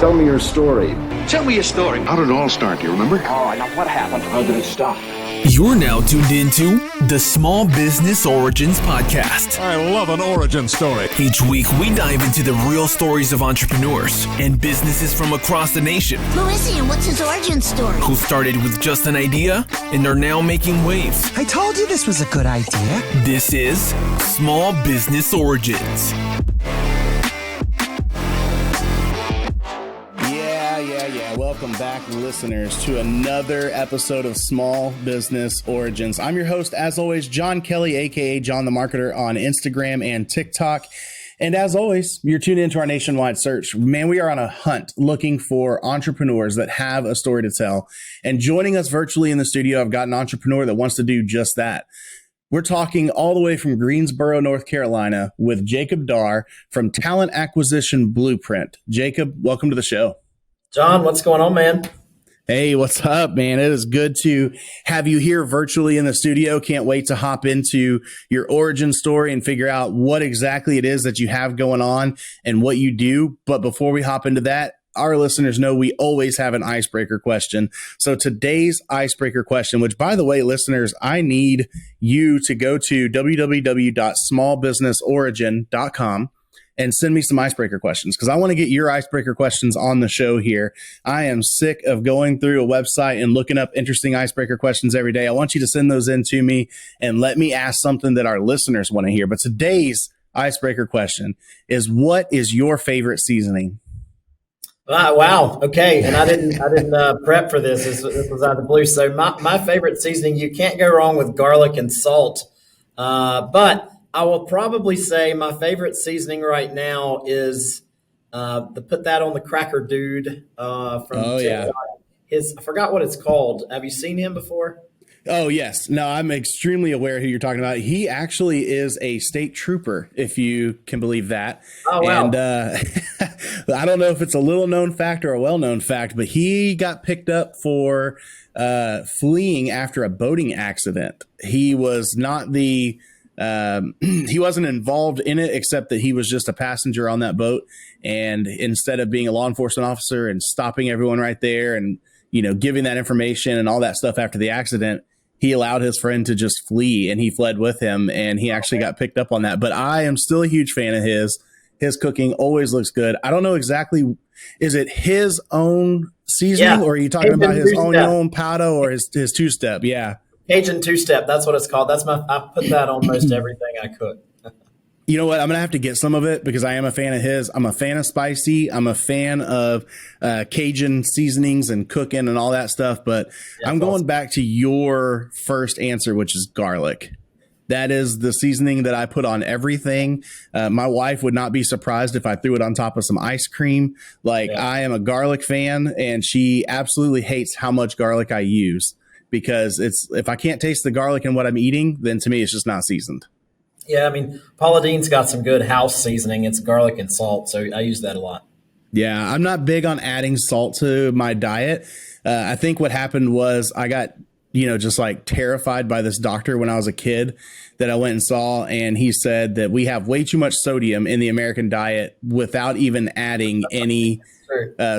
Tell me your story. Tell me your story. How did it all start? Do you remember? Oh, now what happened? How did it stop? You're now tuned into the Small Business Origins Podcast. I love an origin story. Each week, we dive into the real stories of entrepreneurs and businesses from across the nation. Who is he and what's his origin story? Who started with just an idea and are now making waves. I told you this was a good idea. This is Small Business Origins. Welcome back, listeners, to another episode of Small Business Origins. I'm your host, as always, John Kelly, aka John the Marketer, on Instagram and TikTok. And as always, you're tuned into our nationwide search. Man, we are on a hunt looking for entrepreneurs that have a story to tell. And joining us virtually in the studio, I've got an entrepreneur that wants to do just that. We're talking all the way from Greensboro, North Carolina, with Jacob Darr from Talent Acquisition Blueprint. Jacob, welcome to the show. John, what's going on, man? Hey, what's up, man? It is good to have you here virtually in the studio. Can't wait to hop into your origin story and figure out what exactly it is that you have going on and what you do. But before we hop into that, our listeners know we always have an icebreaker question. So today's icebreaker question, which, by the way, listeners, I need you to go to www.smallbusinessorigin.com and send me some icebreaker questions, because I want to get your icebreaker questions on the show here. I am sick of going through a website and looking up interesting icebreaker questions every day. I want you to send those in to me and let me ask something that our listeners want to hear. But today's icebreaker question is, what is your favorite seasoning? Wow. Okay. And I didn't prep for this. This was out of the blue. So my favorite seasoning, you can't go wrong with garlic and salt. But I will probably say my favorite seasoning right now is put that on the cracker dude from TikTok. I forgot what it's called. Have you seen him before? Oh, yes. No, I'm extremely aware who you're talking about. He actually is a state trooper, if you can believe that. Oh, wow. And I don't know if it's a little known fact or a well-known fact, but he got picked up for fleeing after a boating accident. He was not he wasn't involved in it, except that he was just a passenger on that boat. And instead of being a law enforcement officer and stopping everyone right there and, giving that information and all that stuff after the accident, he allowed his friend to just flee, and he fled with him, and he actually got picked up on that. But I am still a huge fan of his. His cooking always looks good. I don't know exactly, is it his own seasoning, or are you talking about his own powder or his two-step? Yeah. Cajun two-step, that's what it's called. I put that on most everything I cook. You know what? I'm going to have to get some of it because I am a fan of his. I'm a fan of spicy. I'm a fan of Cajun seasonings and cooking and all that stuff. But I'm going back to your first answer, which is garlic. That is the seasoning that I put on everything. My wife would not be surprised if I threw it on top of some ice cream. I am a garlic fan, and she absolutely hates how much garlic I use. Because if I can't taste the garlic in what I'm eating, then to me, it's just not seasoned. Yeah, I mean, Paula Deen's got some good house seasoning. It's garlic and salt, so I use that a lot. Yeah, I'm not big on adding salt to my diet. I think what happened was I got, just terrified by this doctor when I was a kid that I went and saw, and he said that we have way too much sodium in the American diet without even adding any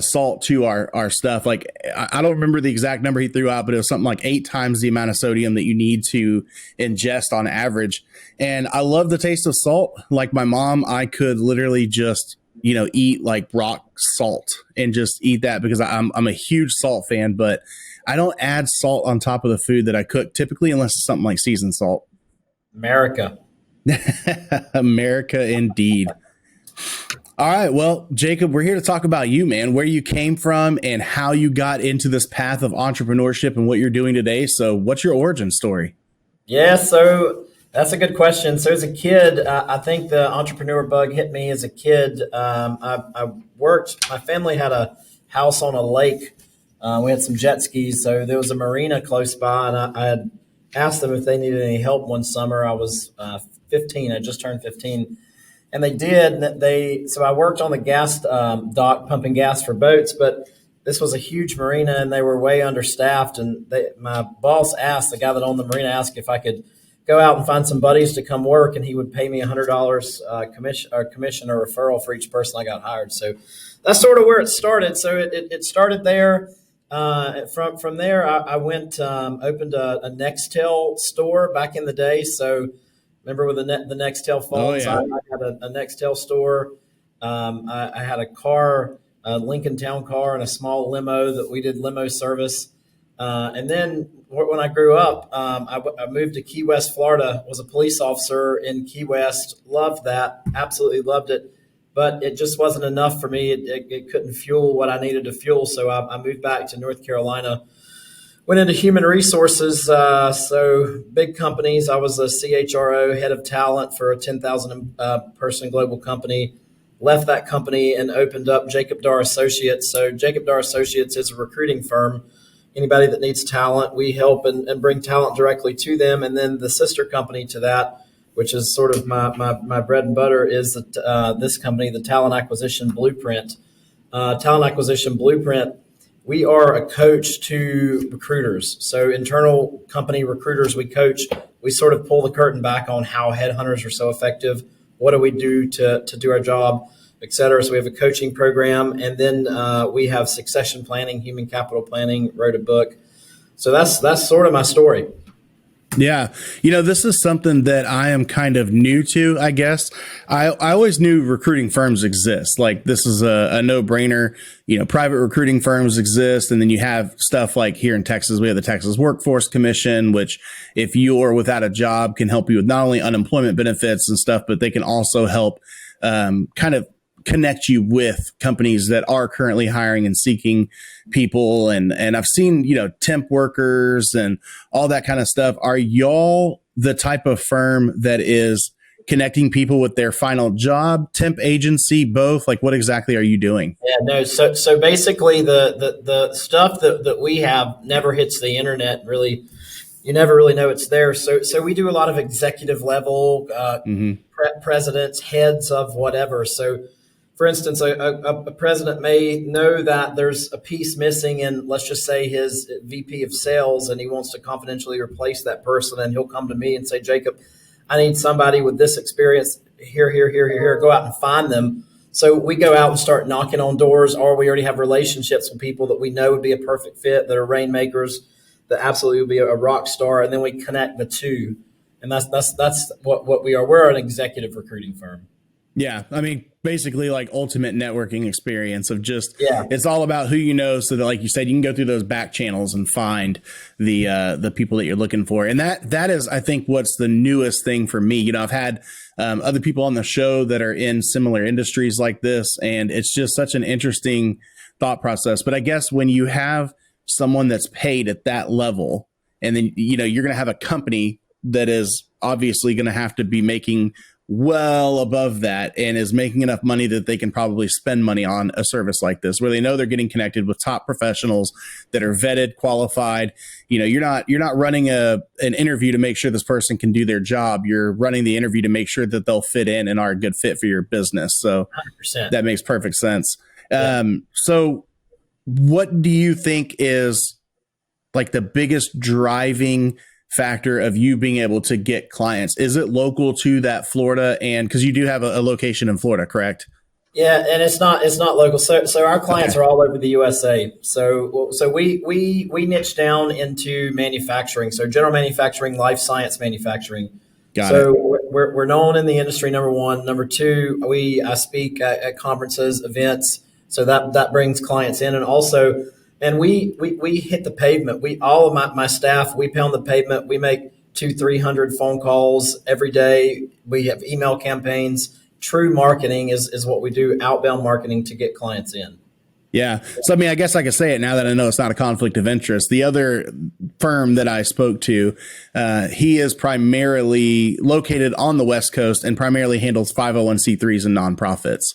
salt to our stuff. I don't remember the exact number he threw out, but it was something like 8 times the amount of sodium that you need to ingest on average. And I love the taste of salt. Like my mom, I could literally just, eat like rock salt and just eat that because I'm a huge salt fan, but I don't add salt on top of the food that I cook typically unless it's something like seasoned salt. America. America indeed. All right. Well, Jacob, we're here to talk about you, man, where you came from and how you got into this path of entrepreneurship and what you're doing today. So what's your origin story? Yeah, so that's a good question. So as a kid, I think the entrepreneur bug hit me as a kid. I worked, my family had a house on a lake. We had some jet skis. So there was a marina close by, and I had asked them if they needed any help one summer. I was 15. I just turned 15. And they did. So I worked on the gas dock pumping gas for boats, but this was a huge marina and they were way understaffed. And my boss asked, the guy that owned the marina asked if I could go out and find some buddies to come work, and he would pay me $100 commission or referral for each person I got hired. So that's sort of where it started. So it started there. From there, I went opened a Nextel store back in the day. So remember with the Nextel phones, I had a Nextel store. I had a car, a Lincoln Town car, and a small limo that we did limo service. And then when I grew up, I moved to Key West, Florida, was a police officer in Key West. Loved that. Absolutely loved it. But it just wasn't enough for me. It couldn't fuel what I needed to fuel. So I moved back to North Carolina, went into human resources. So big companies. I was a CHRO, head of talent for a 10,000 person global company. Left that company and opened up Jacob Darr Associates. So Jacob Darr Associates is a recruiting firm. Anybody that needs talent, we help and bring talent directly to them. And then the sister company to that, which is sort of my bread and butter, is this company, the Talent Acquisition Blueprint. Talent Acquisition Blueprint, we are a coach to recruiters. So internal company recruiters we coach. We sort of pull the curtain back on how headhunters are so effective. What do we do to do our job, et cetera. So we have a coaching program. And then we have succession planning, human capital planning, wrote a book. So that's sort of my story. Yeah. This is something that I am kind of new to, I guess. I always knew recruiting firms exist. Like this is a no-brainer. Private recruiting firms exist. And then you have stuff like here in Texas, we have the Texas Workforce Commission, which if you're without a job can help you with not only unemployment benefits and stuff, but they can also help kind of connect you with companies that are currently hiring and seeking people. And I've seen, temp workers and all that kind of stuff. Are y'all the type of firm that is connecting people with their final job, temp agency, both? Like what exactly are you doing? Yeah, no. So basically the stuff that we have never hits the internet really. You never really know it's there. So we do a lot of executive level, presidents, heads of whatever. So for instance, a president may know that there's a piece missing in, let's just say, his VP of sales, and he wants to confidentially replace that person. And he'll come to me and say, Jacob, I need somebody with this experience here. Go out and find them. So we go out and start knocking on doors, or we already have relationships with people that we know would be a perfect fit, that are rainmakers, that absolutely would be a rock star. And then we connect the two. And that's what we are. We're an executive recruiting firm. Yeah. I mean, basically like ultimate networking experience of just, it's all about who you know. So that, like you said, you can go through those back channels and find the people that you're looking for. And that is, I think, what's the newest thing for me. I've had other people on the show that are in similar industries like this, and it's just such an interesting thought process. But I guess when you have someone that's paid at that level, and then, you're going to have a company that is obviously going to have to be making well above that and is making enough money that they can probably spend money on a service like this, where they know they're getting connected with top professionals that are vetted, qualified. You're not running an interview to make sure this person can do their job. You're running the interview to make sure that they'll fit in and are a good fit for your business. So 100%. That makes perfect sense. Yeah. So what do you think is like the biggest driving factor of you being able to get clients? Is it local to that Florida? And because you do have a location in Florida, correct? Yeah, and it's not local. So our clients are all over the USA. So we niche down into manufacturing. So general manufacturing, life science manufacturing. Got it. We're known in the industry. Number one. Number two, I speak at conferences, events. So that brings clients in, and also. And we hit the pavement. All of my staff, we pound the pavement. We make 200-300 phone calls every day. We have email campaigns. True marketing is what we do, outbound marketing to get clients in. Yeah. So, I mean, I guess I could say it now that I know it's not a conflict of interest. The other firm that I spoke to, he is primarily located on the West Coast and primarily handles 501c3s and nonprofits.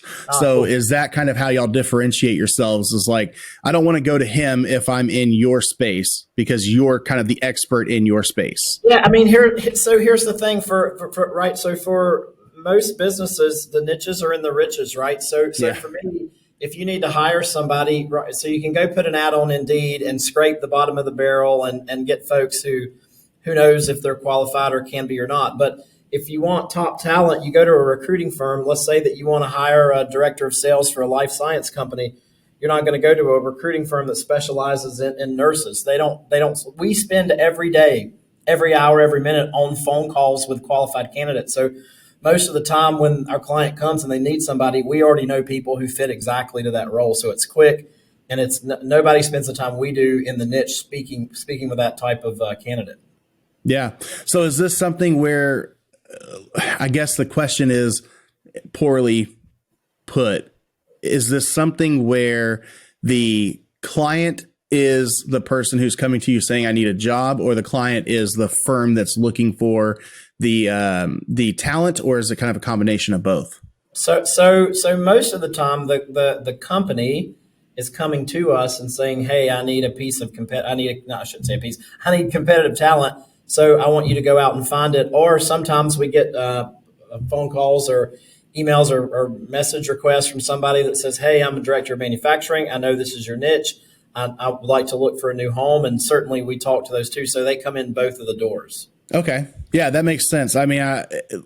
So cool. Is that kind of how y'all differentiate yourselves? Is like, I don't want to go to him if I'm in your space because you're kind of the expert in your space. Yeah. I mean, here's the thing for right. So for most businesses, the niches are in the riches, right? So for me, if you need to hire somebody, right, so you can go put an ad on Indeed and scrape the bottom of the barrel and get folks who knows if they're qualified or can be or not. But if you want top talent, you go to a recruiting firm. Let's say that you want to hire a director of sales for a life science company. You're not going to go to a recruiting firm that specializes in nurses. They don't. We spend every day, every hour, every minute on phone calls with qualified candidates. So most of the time when our client comes and they need somebody, we already know people who fit exactly to that role. So it's quick, and it's nobody spends the time we do in the niche speaking with that type of candidate. Yeah. So is this something where, I guess the question is poorly put, is this something where the client is the person who's coming to you saying, I need a job, or the client is the firm that's looking for the talent, or is it kind of a combination of both? So most of the time, the company is coming to us and saying, "Hey, I need a piece of I shouldn't say a piece. I need competitive talent. So I want you to go out and find it." Or sometimes we get phone calls or emails or message requests from somebody that says, "Hey, I'm a director of manufacturing. I know this is your niche. I would like to look for a new home." And certainly we talk to those too. So they come in both of the doors. Okay. Yeah, that makes sense. I mean,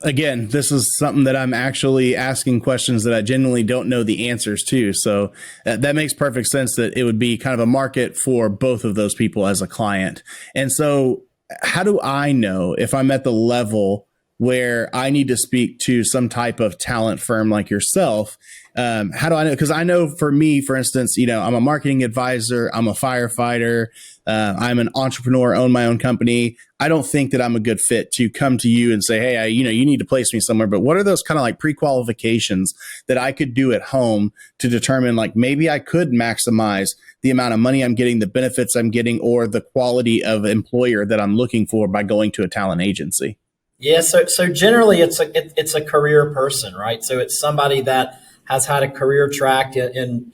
again, this is something that I'm actually asking questions that I genuinely don't know the answers to. So that makes perfect sense that it would be kind of a market for both of those people as a client. And so how do I know if I'm at the level where I need to speak to some type of talent firm like yourself? How do I know? Because I know for me, for instance, I'm a marketing advisor, I'm a firefighter, I'm an entrepreneur, own my own company. I don't think that I'm a good fit to come to you and say, hey, you need to place me somewhere. But what are those kind of like pre-qualifications that I could do at home to determine, like, maybe I could maximize the amount of money I'm getting, the benefits I'm getting, or the quality of employer that I'm looking for by going to a talent agency? Yeah. So generally it's a career person, right? So it's somebody that has had a career track in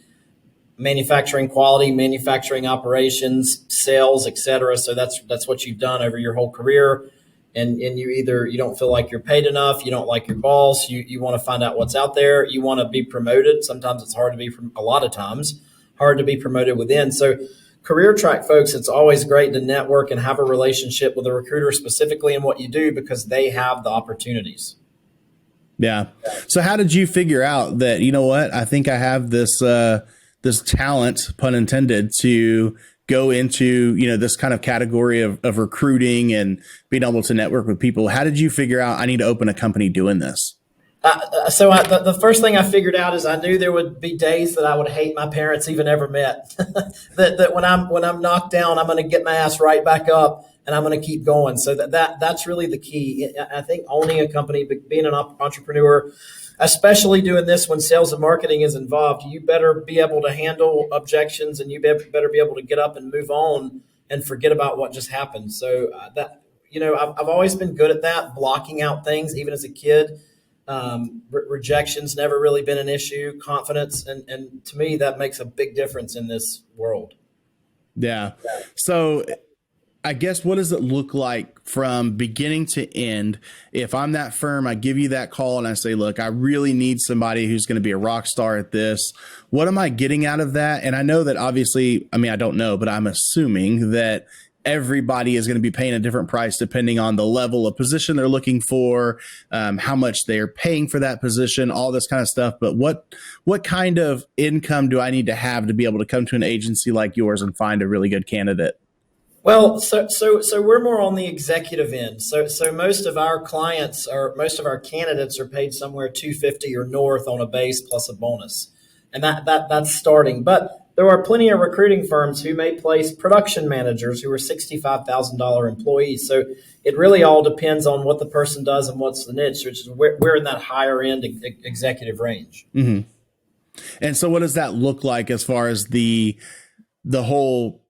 manufacturing quality, manufacturing operations, sales, et cetera. So that's what you've done over your whole career. And you don't feel like you're paid enough. You don't like your boss. You want to find out what's out there. You want to be promoted. Sometimes it's hard to be, a lot of times, hard to be promoted within. So career track folks, it's always great to network and have a relationship with a recruiter specifically in what you do, because they have the opportunities. Yeah. So how did you figure out that, I think I have this talent, pun intended, to go into, this kind of category of recruiting and being able to network with people? How did you figure out I need to open a company doing this? The first thing I figured out is I knew there would be days that I would hate my parents even ever met. that when I'm knocked down, I'm going to get my ass right back up and I'm going to keep going. So that's really the key. I think owning a company, being an entrepreneur, especially doing this when sales and marketing is involved, you better be able to handle objections, and you better be able to get up and move on and forget about what just happened. So I've always been good at that, blocking out things, even as a kid. Rejection's never really been an issue. Confidence, and to me, that makes a big difference in this world. Yeah. So I guess, what does it look like from beginning to end? If I'm that firm, I give you that call and I say, look, I really need somebody who's going to be a rock star at this. What am I getting out of that? And I know that obviously, I don't know, but I'm assuming that everybody is going to be paying a different price depending on the level of position they're looking for, how much they're paying for that position, all this kind of stuff. But what kind of income do I need to have to be able to come to an agency like yours and find a really good candidate? Well, so we're more on the executive end. So most of our clients, or most of our candidates, are paid somewhere $250 or north on a base plus a bonus, and that's starting. But there are plenty of recruiting firms who may place production managers who are $65,000 employees. So it really all depends on what the person does and what's the niche, which is we're in that higher end executive range. Mm-hmm. And so what does that look like as far as the whole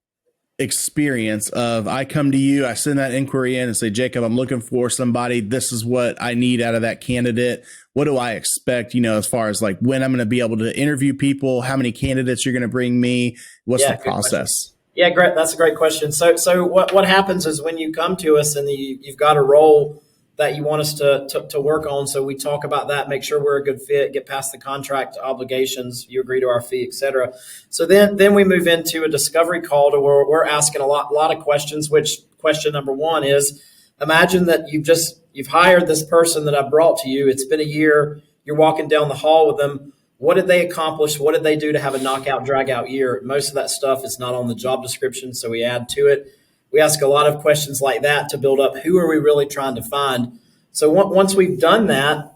experience of, I come to you, I send that inquiry in and say, Jacob, I'm looking for somebody. This is what I need out of that candidate. What do I expect, as far as like when I'm going to be able to interview people, how many candidates you're going to bring me? What's the process? Yeah, great. That's a great question. So what happens is when you come to us and you've got a role that you want us to work on. So we talk about that, make sure we're a good fit, get past the contract obligations, you agree to our fee, et cetera. So then we move into a discovery call to where we're asking a lot of questions, which question number one is, Imagine that you've hired this person that I brought to you. It's been a year. You're walking down the hall with them. What did they accomplish? What did they do to have a knockout, drag out year? Most of that stuff is not on the job description, so we add to it. We ask a lot of questions like that to build up who are we really trying to find. So once we've done that,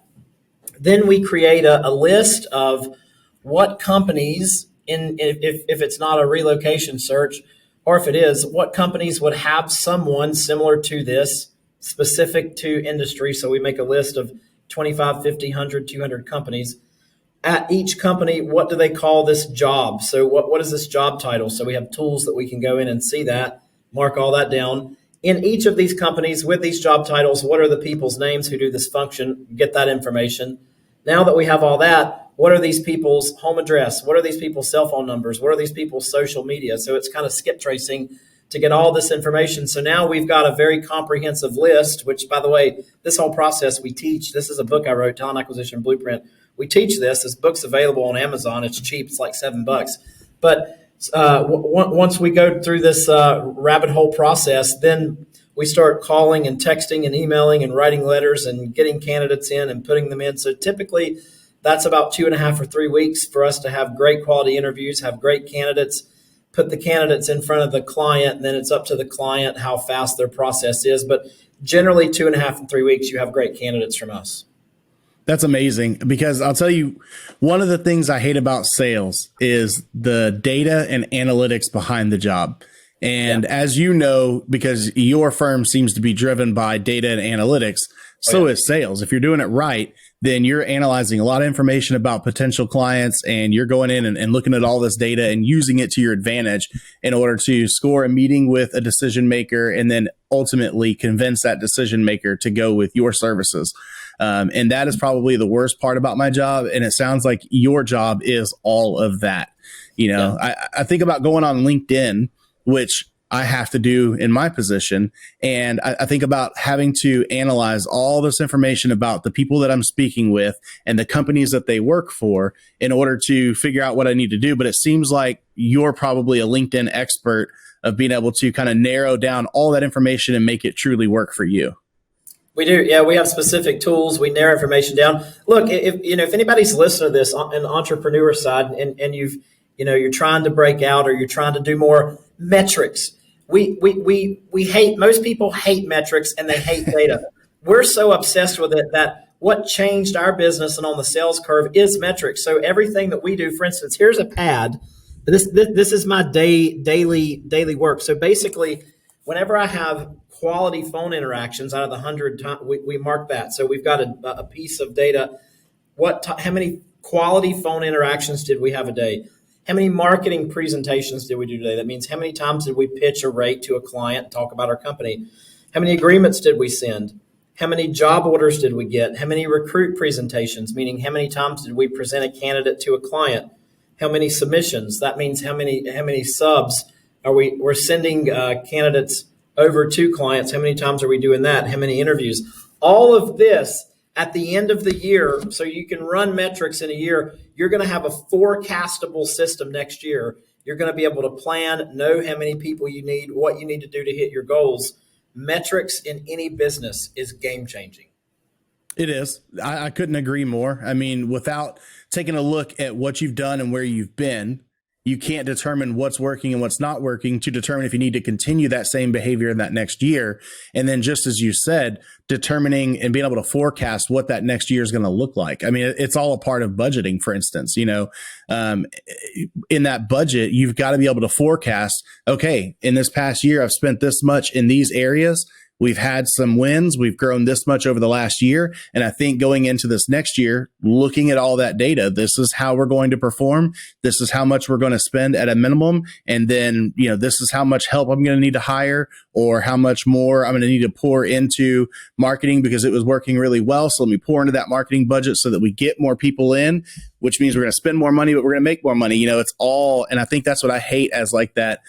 then we create a list of what companies, if it's not a relocation search, or if it is, what companies would have someone similar to this, specific to industry. So we make a list of 25, 50, 100, 200 companies. At each company, what do they call this job? So what is this job title? So we have tools that we can go in and see that, mark all that down. In each of these companies with these job titles, what are the people's names who do this function? Get that information. Now that we have all that, what are these people's home address? What are these people's cell phone numbers? What are these people's social media? So it's kind of skip tracing to get all this information. So now we've got a very comprehensive list, which, by the way, this whole process we teach. This is a book I wrote, Talent Acquisition Blueprint. We teach this. This book's available on Amazon. It's cheap. It's like $7. But once we go through this rabbit hole process, then we start calling and texting and emailing and writing letters and getting candidates in and putting them in. So typically that's about 2.5 or 3 weeks for us to have great quality interviews, have great candidates, put the candidates in front of the client, and then it's up to the client how fast their process is. But generally 2.5 and 3 weeks, you have great candidates from us. That's amazing, because I'll tell you, one of the things I hate about sales is the data and analytics behind the job. And as you know, because your firm seems to be driven by data and analytics, so is sales. If you're doing it right, then you're analyzing a lot of information about potential clients, and you're going in and looking at all this data and using it to your advantage in order to score a meeting with a decision maker and then ultimately convince that decision maker to go with your services. And that is probably the worst part about my job. And it sounds like your job is all of that. You know, I think about going on LinkedIn, which I have to do in my position. And I think about having to analyze all this information about the people that I'm speaking with and the companies that they work for in order to figure out what I need to do. But it seems like you're probably a LinkedIn expert of being able to kind of narrow down all that information and make it truly work for you. We do. Yeah, we have specific tools. We narrow information down. Look, if anybody's listening to this on the entrepreneur side and you're trying to break out or you're trying to do more metrics, we hate, most people hate metrics and they hate data. We're so obsessed with it that what changed our business and on the sales curve is metrics. So everything that we do, for instance, here's a pad. This is my daily work. So basically, whenever I have quality phone interactions out of the 100 times, we mark that. So we've got a piece of data. How many quality phone interactions did we have a day? How many marketing presentations did we do today? That means how many times did we pitch or rate to a client and talk about our company? How many agreements did we send? How many job orders did we get? How many recruit presentations, meaning how many times did we present a candidate to a client? How many submissions? That means how many subs we're sending candidates over to clients. How many times are we doing that? How many interviews? All of this at the end of the year, so you can run metrics in a year. You're going to have a forecastable system next year. You're going to be able to plan, know how many people you need, what you need to do to hit your goals. Metrics in any business is game changing. It is. I couldn't agree more. I mean, without taking a look at what you've done and where you've been, you can't determine what's working and what's not working to determine if you need to continue that same behavior in that next year. And then just as you said, determining and being able to forecast what that next year is going to look like. I mean, it's all a part of budgeting, for instance. In that budget, you've got to be able to forecast, okay, in this past year, I've spent this much in these areas. We've had some wins. We've grown this much over the last year. And I think going into this next year, looking at all that data, this is how we're going to perform. This is how much we're going to spend at a minimum. And then, this is how much help I'm going to need to hire or how much more I'm going to need to pour into marketing because it was working really well. So let me pour into that marketing budget so that we get more people in, which means we're going to spend more money, but we're going to make more money. It's all, and I think that's what I hate as like that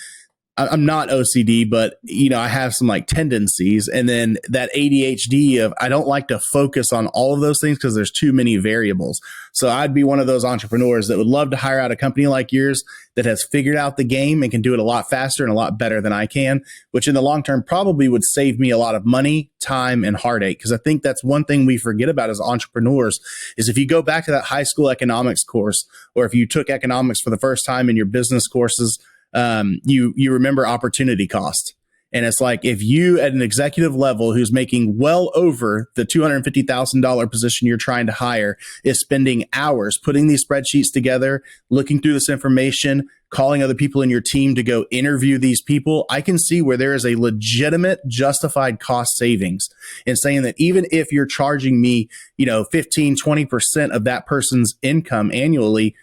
I'm not OCD, but I have some like tendencies, and then that ADHD of I don't like to focus on all of those things because there's too many variables. So I'd be one of those entrepreneurs that would love to hire out a company like yours that has figured out the game and can do it a lot faster and a lot better than I can, which in the long term probably would save me a lot of money, time, and heartache. Because I think that's one thing we forget about as entrepreneurs is if you go back to that high school economics course, or if you took economics for the first time in your business courses, you remember opportunity cost. And it's like, if you at an executive level who's making well over the $250,000 position you're trying to hire is spending hours putting these spreadsheets together, looking through this information, calling other people in your team to go interview these people, I can see where there is a legitimate justified cost savings in saying that even if you're charging me, 15, 20% of that person's income annually,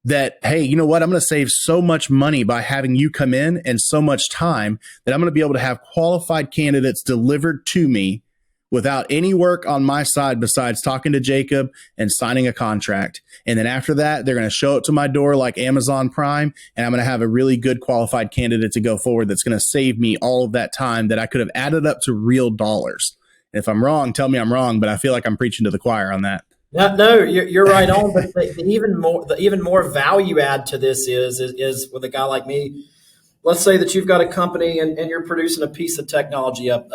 that, hey, you know what? I'm going to save so much money by having you come in and so much time that I'm going to be able to have qualified candidates delivered to me without any work on my side besides talking to Jacob and signing a contract. And then after that, they're going to show up to my door like Amazon Prime, and I'm going to have a really good qualified candidate to go forward that's going to save me all of that time that I could have added up to real dollars. And if I'm wrong, tell me I'm wrong, but I feel like I'm preaching to the choir on that. No, you're right on. But the even more value add to this is with a guy like me. Let's say that you've got a company and you're producing a piece of technology up.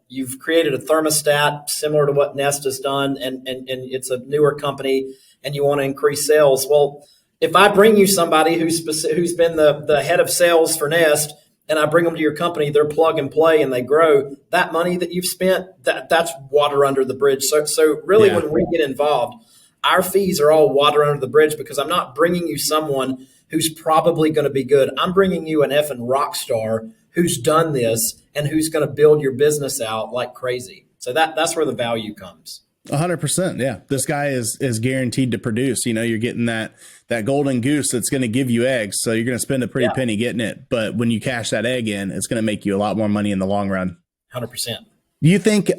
You've created a thermostat similar to what Nest has done, and it's a newer company, and you want to increase sales. Well, if I bring you somebody who's been the head of sales for Nest, and I bring them to your company, they're plug and play and they grow, that money that you've spent, that's water under the bridge. So really, when we get involved, our fees are all water under the bridge because I'm not bringing you someone who's probably going to be good. I'm bringing you an effing rock star who's done this and who's going to build your business out like crazy. So that's where the value comes. 100%. Yeah. This guy is guaranteed to produce. You're getting that golden goose that's going to give you eggs. So you're going to spend a pretty penny getting it. But when you cash that egg in, it's going to make you a lot more money in the long run. 100%. Do you think,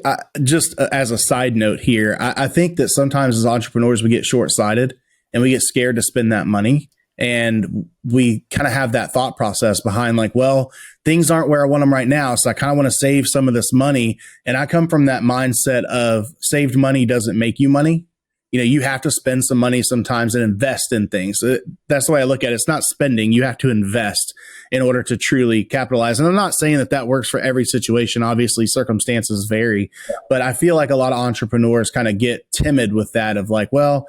just as a side note here, I think that sometimes as entrepreneurs, we get short-sighted and we get scared to spend that money. And we kind of have that thought process behind like, well, things aren't where I want them right now. So I kind of want to save some of this money. And I come from that mindset of saved money doesn't make you money. You have to spend some money sometimes and invest in things. That's the way I look at it. It's not spending. You have to invest in order to truly capitalize. And I'm not saying that works for every situation. Obviously, circumstances vary. But I feel like a lot of entrepreneurs kind of get timid with that of like, well,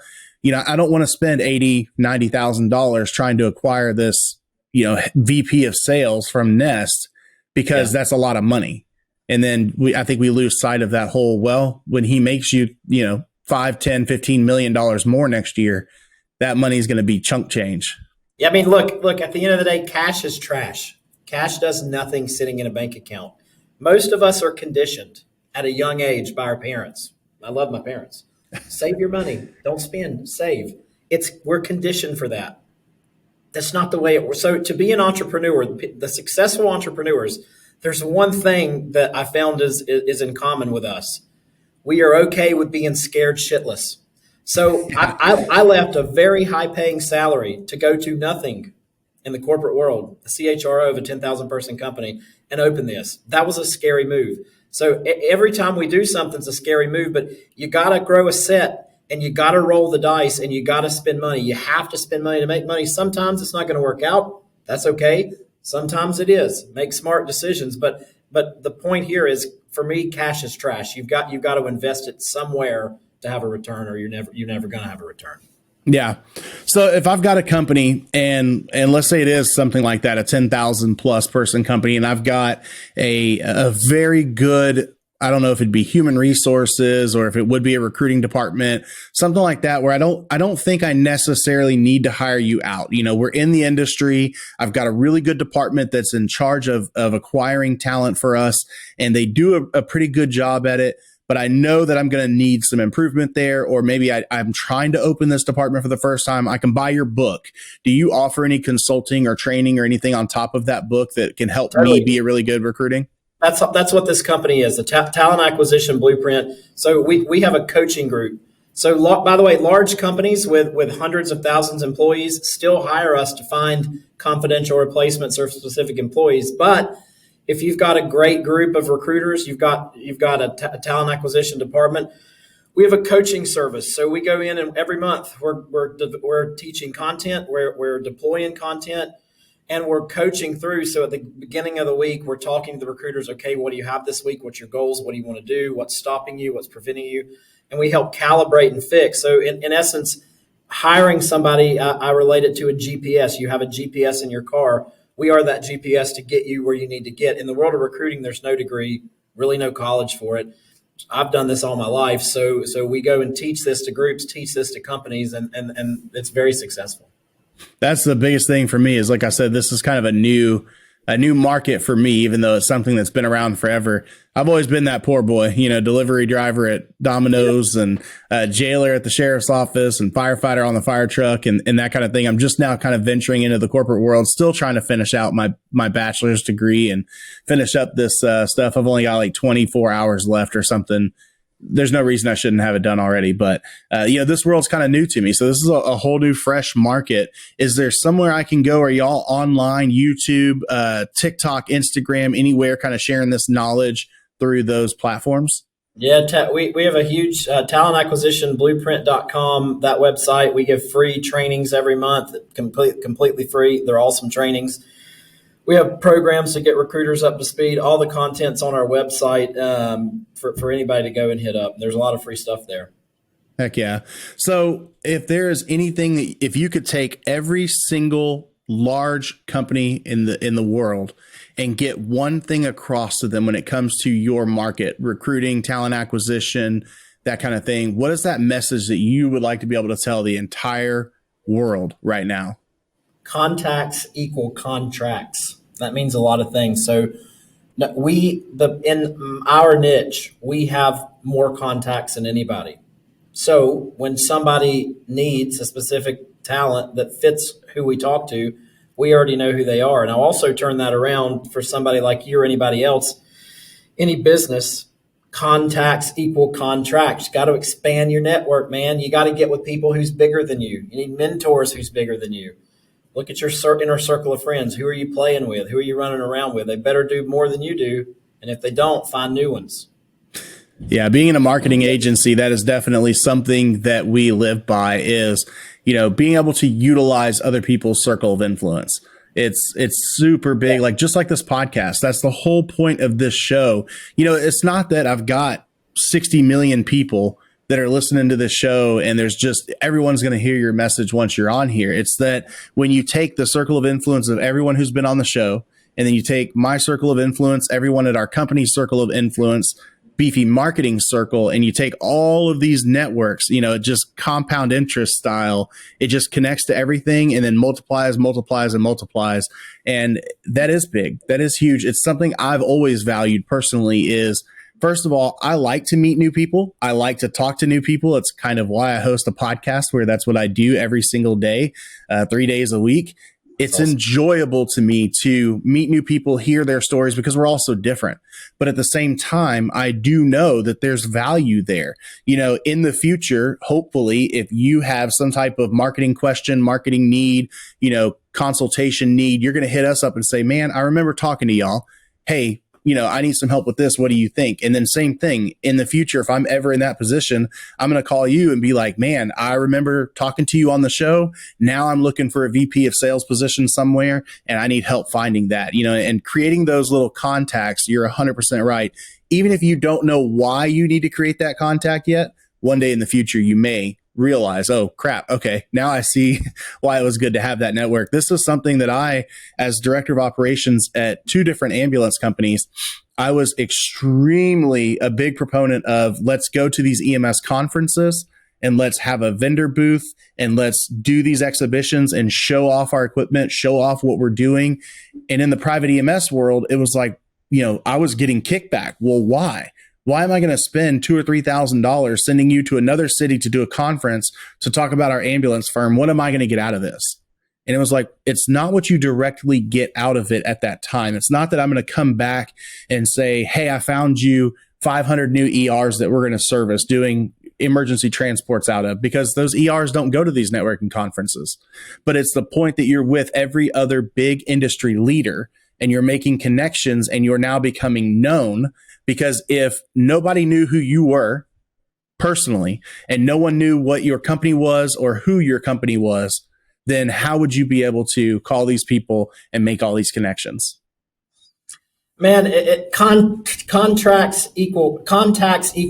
I don't want to spend $80,000, $90,000 trying to acquire this, VP of sales from Nest because that's a lot of money. And then I think we lose sight of that whole, well, when he makes you, $5, $10, $15 million more next year, that money is going to be chunk change. Yeah. I mean, look, at the end of the day, cash is trash. Cash does nothing sitting in a bank account. Most of us are conditioned at a young age by our parents. I love my parents. Save your money. Don't spend. Save. We're conditioned for that. That's not the way it works. So to be an entrepreneur, the successful entrepreneurs, there's one thing that I found is in common with us. We are okay with being scared shitless. So I left a very high paying salary to go to nothing in the corporate world, the CHRO of a 10,000 person company, and open this. That was a scary move. So every time we do something, it's a scary move, but you got to grow a set and you got to roll the dice and you got to spend money. You have to spend money to make money. Sometimes it's not going to work out. That's okay. Sometimes it is. Make smart decisions. But the point here is, for me, cash is trash. You've got to invest it somewhere to have a return, or you're never going to have a return. Yeah. So if I've got a company and let's say it is something like that, a 10,000 plus person company, and I've got a very good, I don't know if it'd be human resources or if it would be a recruiting department, something like that, where I don't think I necessarily need to hire you out. We're in the industry. I've got a really good department that's in charge of acquiring talent for us, and they do a pretty good job at it. But I know that I'm going to need some improvement there, or maybe I'm trying to open this department for the first time. I can buy your book. Do you offer any consulting or training or anything on top of that book that can help me be a really good recruiting? That's what this company is, the Talent Acquisition Blueprint. So we have a coaching group. So, by the way, large companies with hundreds of thousands of employees still hire us to find confidential replacements or specific employees. But if you've got a great group of recruiters, you've got a talent acquisition department. We have a coaching service. So we go in and every month we're teaching content, we're deploying content, and we're coaching through. So at the beginning of the week, we're talking to the recruiters. Okay, what do you have this week? What's your goals? What do you want to do? What's stopping you? What's preventing you? And we help calibrate and fix. So in essence, hiring somebody, I relate it to a GPS. You have a GPS in your car. We are that GPS to get you where you need to get. In the world of recruiting, there's no degree, really no college for it. I've done this all my life. So we go and teach this to groups, teach this to companies, and it's very successful. That's the biggest thing for me is, like I said, this is kind of a new market for me, even though it's something that's been around forever. I've always been that poor boy, delivery driver at Domino's and jailer at the sheriff's office and firefighter on the fire truck and that kind of thing. I'm just now kind of venturing into the corporate world, still trying to finish out my bachelor's degree and finish up this stuff. I've only got like 24 hours left or something. There's no reason I shouldn't have it done already, but this world's kind of new to me. So this is a whole new fresh market. Is there somewhere I can go? Are y'all online, YouTube, TikTok, Instagram, anywhere kind of sharing this knowledge through those platforms? Yeah, we have a huge talent acquisition blueprint.com, that website. We give free trainings every month, completely free. They're awesome trainings. We have programs to get recruiters up to speed. All the content's on our website for anybody to go and hit up. There's a lot of free stuff there. Heck yeah. So if there is anything, if you could take every single large company in the world and get one thing across to them when it comes to your market, recruiting, talent acquisition, that kind of thing, what is that message that you would like to be able to tell the entire world right now? Contacts equal contracts. That means a lot of things. So in our niche, we have more contacts than anybody. So when somebody needs a specific talent that fits who we talk to, we already know who they are. And I'll also turn that around for somebody like you or anybody else. Any business, contacts equal contracts. Got to expand your network, man. You got to get with people who's bigger than you. You need mentors who's bigger than you. Look at your inner circle of friends. Who are you playing with? Who are you running around with? They better do more than you do. And if they don't, find new ones. Yeah, being in a marketing agency, that is definitely something that we live by is, being able to utilize other people's circle of influence. It's super big, like just like this podcast. That's the whole point of this show. It's not that I've got 60 million people that are listening to this show and there's just everyone's going to hear your message once you're on here. It's that when you take the circle of influence of everyone who's been on the show, and then you take my circle of influence, everyone at our company's circle of influence, Beefy Marketing Circle, and you take all of these networks, just compound interest style, it just connects to everything and then multiplies. And that is big. That is huge. It's something I've always valued personally is, first of all, I like to meet new people. I like to talk to new people. It's kind of why I host a podcast where that's what I do every single day, 3 days a week. It's awesome. Enjoyable to me to meet new people, hear their stories because we're all so different. But at the same time, I do know that there's value there. In the future, hopefully, if you have some type of marketing question, marketing need, consultation need, you're going to hit us up and say, man, I remember talking to y'all. Hey, I need some help with this. What do you think? And then same thing in the future, if I'm ever in that position, I'm going to call you and be like, man, I remember talking to you on the show. Now I'm looking for a VP of sales position somewhere and I need help finding that, and creating those little contacts. You're 100% right. Even if you don't know why you need to create that contact yet, one day in the future, you may realize, oh crap, okay, now I see why it was good to have that network. This is something that I, as director of operations at 2 different ambulance companies, I was extremely a big proponent of, let's go to these EMS conferences and let's have a vendor booth and let's do these exhibitions and show off our equipment, show off what we're doing. And in the private EMS world, it was like, I was getting kickback. Well, why? Why am I going to spend $2,000 or $3,000 sending you to another city to do a conference to talk about our ambulance firm? What am I going to get out of this? And it was like, it's not what you directly get out of it at that time. It's not that I'm going to come back and say, hey, I found you 500 new ERs that we're going to service doing emergency transports out of, because those ERs don't go to these networking conferences. But it's the point that you're with every other big industry leader and you're making connections and you're now becoming known. Because if nobody knew who you were personally and no one knew what your company was or who your company was, then how would you be able to call these people and make all these connections? Man, contacts equal contracts. That's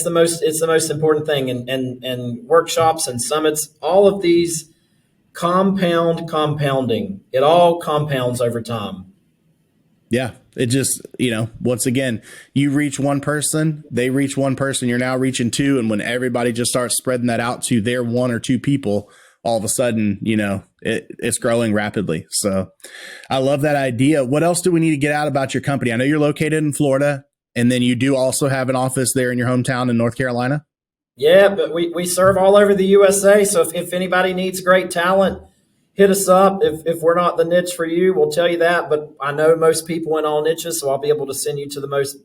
the most. It's the most important thing. And workshops and summits, all of these compounding. It all compounds over time. Yeah, it just, once again, you reach one person, they reach one person, you're now reaching two. And when everybody just starts spreading that out to their one or two people, all of a sudden, it's growing rapidly. So I love that idea. What else do we need to get out about your company? I know you're located in Florida, and then you do also have an office there in your hometown in North Carolina. Yeah, but we serve all over the USA. So if anybody needs great talent, hit us up. If we're not the niche for you, we'll tell you that. But I know most people in all niches, so I'll be able to send you to the most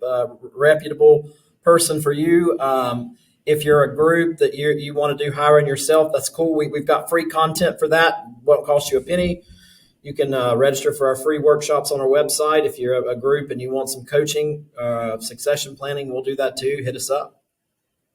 reputable person for you. If you're a group that you want to do hiring yourself, that's cool. We've got free content for that. Won't cost you a penny. You can register for our free workshops on our website. If you're a group and you want some coaching, succession planning, we'll do that too. Hit us up.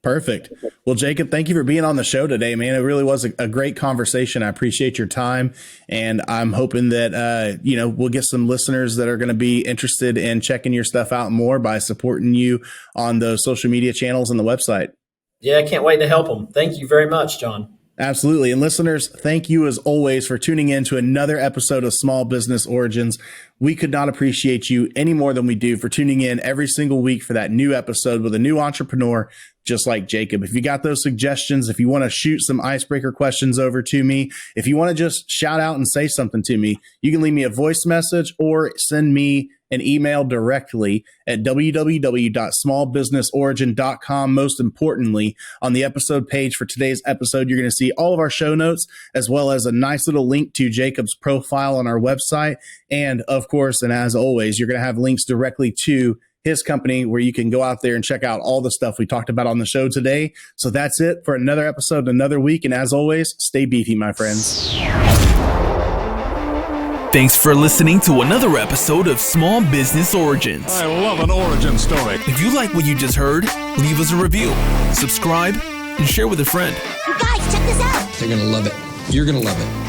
Perfect. Well, Jacob, thank you for being on the show today, man. It really was a great conversation. I appreciate your time. And I'm hoping that, we'll get some listeners that are going to be interested in checking your stuff out more by supporting you on those social media channels and the website. Yeah, I can't wait to help them. Thank you very much, John. Absolutely. And listeners, thank you as always for tuning in to another episode of Small Business Origins. We could not appreciate you any more than we do for tuning in every single week for that new episode with a new entrepreneur just like Jacob. If you got those suggestions, if you want to shoot some icebreaker questions over to me, if you want to just shout out and say something to me, you can leave me a voice message or send me an email directly at www.smallbusinessorigin.com. Most importantly, on the episode page for today's episode, you're going to see all of our show notes, as well as a nice little link to Jacob's profile on our website. And of course, and as always, you're going to have links directly to his company where you can go out there and check out all the stuff we talked about on the show today. So that's it for another episode, another week. And as always, stay beefy, my friends. Thanks for listening to another episode of Small Business Origins. I love an origin story. If you like what you just heard, leave us a review, subscribe, and share with a friend. You guys, check this out. They're going to love it. You're going to love it.